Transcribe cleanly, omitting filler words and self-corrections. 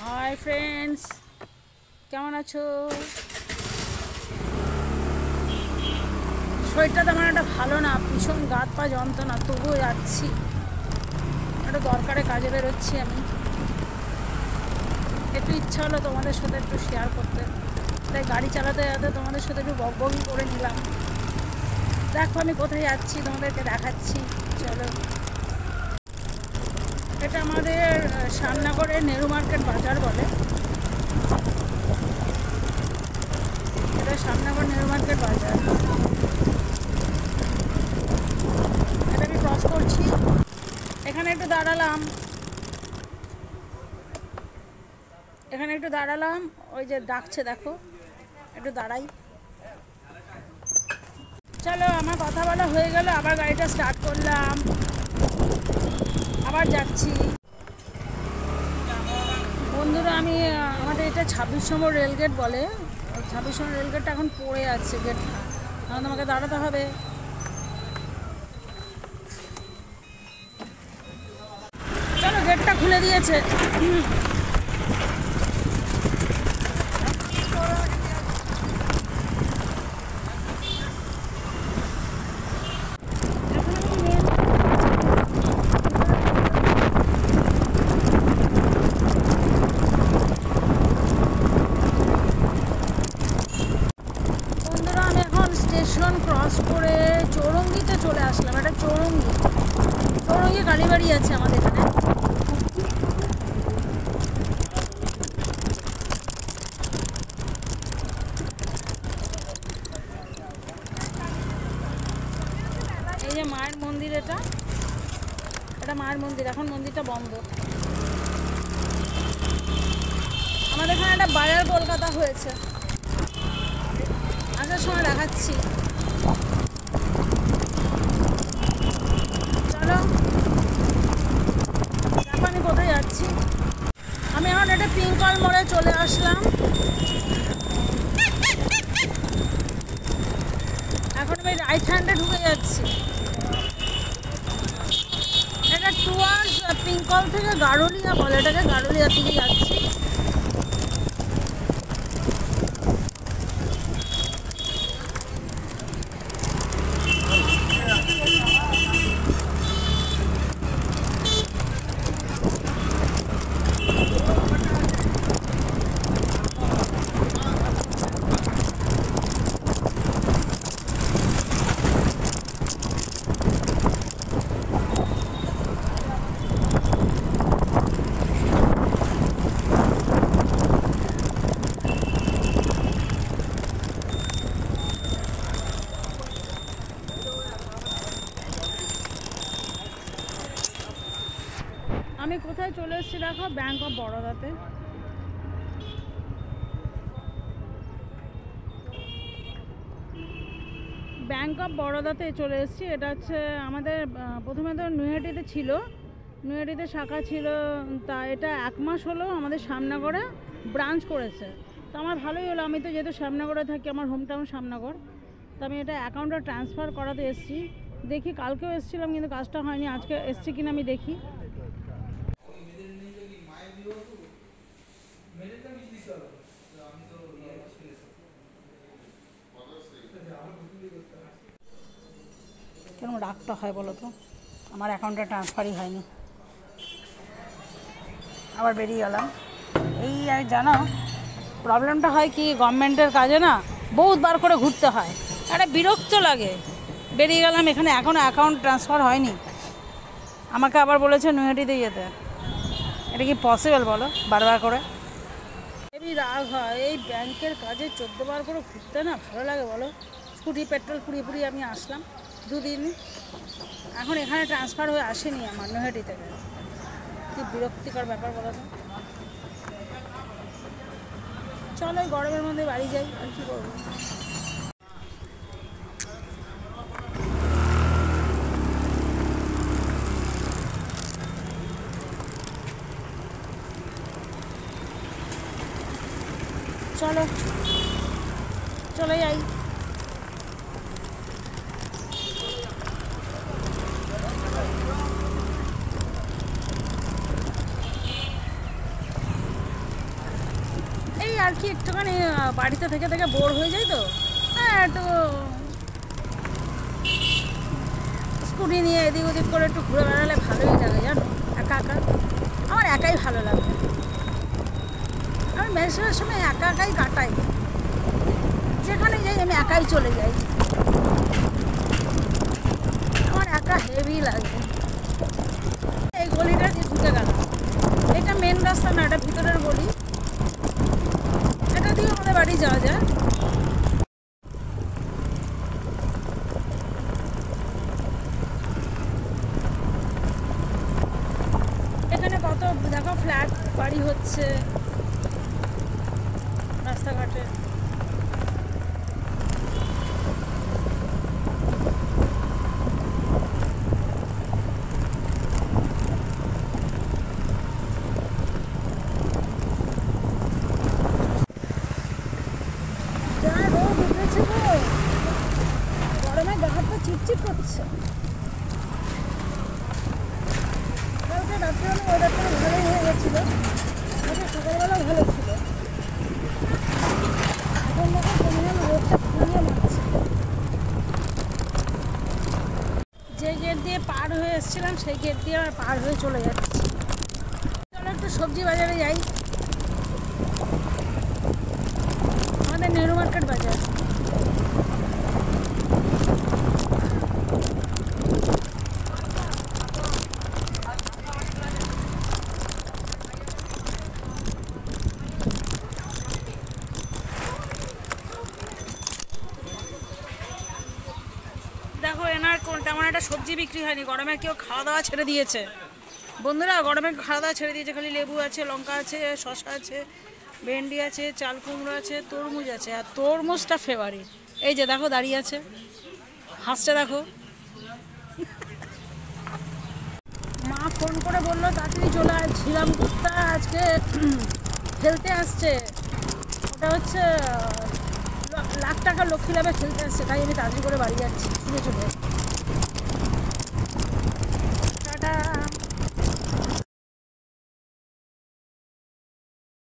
Hi friends, কেমন আছো? শরীরটা তেমন একটা ভালো না, ভীষণ গাত পা যন্ত্রণা, তবুও যাচ্ছি। একটা দরকারে কাজে বেরোচ্ছি আমি। একটু ইচ্ছা হলো তোমাদের সাথে একটু শেয়ার করতে, তাই গাড়ি চালাতে যাতে তোমাদের সাথে একটু বকবকি করে নিলাম। দেখো আমি কোথায় যাচ্ছি, তোমাদেরকে দেখাচ্ছি। চলো, এটা আমাদের শ্যামনগরের নেহরু মার্কেট বাজার বলে। এটা শ্যামনগর নেহরু মার্কেট বাজার। এটা আমি ক্রস করছি, এখানে একটু দাঁড়ালাম, ওই যে ডাকছে দেখো, একটু দাঁড়াই। চলো, আমার কথা বলা হয়ে গেল, আবার গাড়িটা স্টার্ট করলাম, আবার যাচ্ছি। বন্ধুরা, আমাদের এটা 26 নম্বর রেলগেট বলে। 26 নম্বর রেলগেটটা এখন পড়ে আছে, গেটটা এখন তোমাকে দাঁড়াতে হবে। চলো, গেটটা খুলে দিয়েছে। স্টেশন ক্রস করে চৌরঙ্গিতে চলে আসলাম। এটা চৌরঙ্গি কালীবাড়ি আছে আমাদের এখানে। এই যে মায়ের মন্দির, এটা মায়ের মন্দির। এখন মন্দিরটা বন্ধ। আমাদের এখানে একটা বাজার কলকাতা হয়েছে, আসার সময় দেখাচ্ছি। চলো, দেখো আমি কোথায় যাচ্ছি। আমি এখন একটা পিঙ্কল মোড়ে চলে আসলাম। এখন আমি রাইট হ্যান্ডে ঢুকে যাচ্ছি। এটা টুয়ার্ডস পিঙ্কল থেকে গারুলিয়া বলে, এটাকে গারুলিয়া থেকে যাচ্ছি। আমি কোথায় চলে এসেছি দেখো, ব্যাংক অফ বরোদাতে। ব্যাংক অফ বরোদাতে চলে এসেছি। এটা হচ্ছে আমাদের প্রথমে তো নৈহাটিতে ছিল, নৈহাটিতে শাখা ছিল। তা এটা 1 মাস হলো আমাদের শ্যামনগরে ব্রাঞ্চ করেছে। তো আমার ভালোই হলো, আমি তো যেহেতু শ্যামনগরে থাকি, আমার হোম টাউন শ্যামনগর। তো আমি এটা অ্যাকাউন্টে ট্রান্সফার করাতে এসেছি। দেখি, কালকেও এসেছিলাম কিন্তু কাজটা হয়নি, আজকে এসেছি কিনা আমি দেখি। কেন রাগটা হয় বলো তো? আমার অ্যাকাউন্টে ট্রান্সফারই হয়নি, আবার বেরিয়ে গেলাম। এই আর জানো প্রবলেমটা হয় কি, গভর্নমেন্টের কাজে না বহুতবার করে ঘুরতে হয়, একটা বিরক্ত লাগে। বেরিয়ে গেলাম, এখানে এখনও অ্যাকাউন্ট ট্রান্সফার হয়নি। আমাকে আবার বলেছে নৈহাটিতে যেতে। এটা কি পসিবল বলো, বারবার করে? হেবি রাগ হয় এই ব্যাংকের কাজে। 14 বার করে ঘুরতে না ভালো লাগে বলো? স্কুটি পেট্রোল পুড়িয়ে আমি আসলাম 2 দিন। এখন এখানে ট্রান্সফার হয়ে আসেনি আমার নৈহাটি থেকে। কি বিরক্তিকর ব্যাপার বলো তো। চলো, এই গরমের মধ্যে বাড়ি যাই, আর কি করবো। চলো চলে যাই। আর কি একটুখানি বাড়িতে থেকে থেকে বোর হয়ে যায় তো, হ্যাঁ একটু স্কুটি নিয়ে এদিক ওদিক করে একটু ঘুরে বেড়ালে ভালোই লাগে জানো। একা একা আমার একাই ভালো লাগে, আমি বেশিরভাগ সময় একা একাই কাটাই, যেখানে যাই আমি একাই চলে যাই, আমার একা হেভি লাগে। এই গলিটা দিয়ে ঢুকে গেলাম, এটা মেন রাস্তা না, এটা ভিতরের গলি, এটা দিয়ে আমাদের বাড়ি যাওয়া যায়। এখানে কত দেখো ফ্ল্যাট বাড়ি হচ্ছে রাস্তাঘাটে। যা রোদ উঠেছে গো, গরমে গা হাতটা চিপচিপ করছে। কালকে রাত্রিবেলা ওয়েদারটা ভালোই হয়ে গেছিলো, আজকে সকালবেলা ভালো ছিল, এখন দেখো পরিমাণ রোদটা পুড়িয়ে মারছে। যে গেট দিয়ে পার হয়ে এসেছিলাম সেই গেট দিয়ে আর পার হয়ে চলে যাচ্ছি। চলো একটু সবজি বাজারে যাই, আমাদের নেহরু মার্কেট বাজার। দেখো এনার তেমন একটা সবজি বিক্রি হয়নি, গরমে কেউ খাওয়া দাওয়া ছেড়ে দিয়েছে বন্ধুরা, গরমে খাওয়া দাওয়া ছেড়ে দিয়েছে, খালি লেবু আছে, লঙ্কা আছে, শসা আছে, ভেন্ডি আছে, চাল কুমড়ো আছে, তরমুজ আছে, আর তরমুজটা ফেভারিট। এই যে দেখো দাঁড়িয়ে আছে, হাসছে দেখো। মা ফোন করে বললো তাড়াতাড়ি চলে আয়, ঝিলাম কুত্তা আজকে খেলতে আসছে, ওটা হচ্ছে লাখ টাকা লক্ষ্মী লাভে খেলতে আসছে, তাই আমি তাড়াতাড়ি করে বাড়ি যাচ্ছি, শুনে চলে